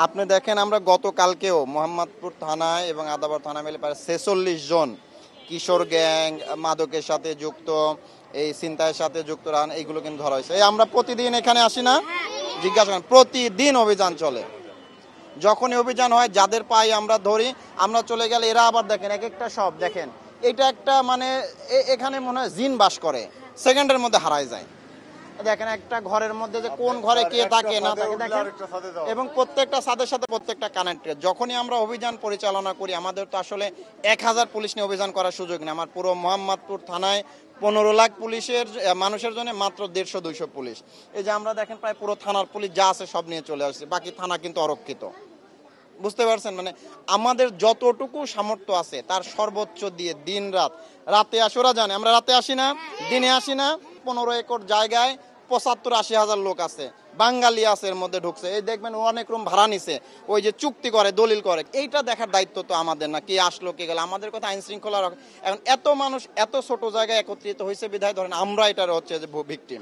আপনি দেখেন আমরা গতকালকেও মোহাম্মদপুর থানায় এবং আদাবর থানা মিলে প্রায় 46 জন কিশোর গ্যাং, মাদকের সাথে যুক্ত, এই ছিনতাইয়ের সাথে যুক্ত এইগুলো কিন্তু ধরা হয়েছে। এই আমরা প্রতিদিন এখানে আসি না, জিজ্ঞাসা করেন, প্রতিদিন অভিযান চলে। যখনই অভিযান হয় যাদের পাই আমরা ধরি, আমরা চলে গেলে এরা আবার দেখেন এক একটা সব দেখেন, এটা একটা মানে এখানে মনে হয় জিন বাস করে, সেকেন্ডের মধ্যে হারায় যায়। দেখেন একটা ঘরের মধ্যে যে কোন ঘরে কে থাকে না থাকে দেখেন, এবং প্রত্যেকটা ছাদের সাথে প্রত্যেকটা কানেক্টেড। যখনই আমরা অভিযান পরিচালনা করি, আমাদের তো আসলে 1000 পুলিশ নিয়ে অভিযান করার সুযোগ নেই। আমার পুরো মোহাম্মদপুর থানায় 15 লাখ পুলিশের মানুষের জন্য মাত্র 150-200 পুলিশ। এই যে আমরা দেখেন প্রায় পুরো থানার পুলিশ যা আছে সব নিয়ে চলে আসছে, বাকি থানা কিন্তু অরক্ষিত। বুঝতে পারছেন, মানে আমাদের যতটুকু সামর্থ্য আছে তার সর্বোচ্চ দিয়ে দিন রাত, রাতে আসি, ওরা জানে আমরা রাতে আসি না, দিনে আসি না। 15 একর জায়গায় 75-80 হাজার লোক আছে, বাঙালি আছে এর মধ্যে ঢুকছে। এই দেখবেন অনেক রুম ভাড়া নিছে, ওই যে চুক্তি করে দলিল করে। এইটা দেখার দায়িত্ব তো আমাদের না, কে আসলো কে গেল, আমাদের কথা আইন শৃঙ্খলা। এখন এত মানুষ এত ছোট জায়গায় একত্রিত হয়েছে বিধায় ধরেন আমরা এটার হচ্ছে যে ভিকটিম।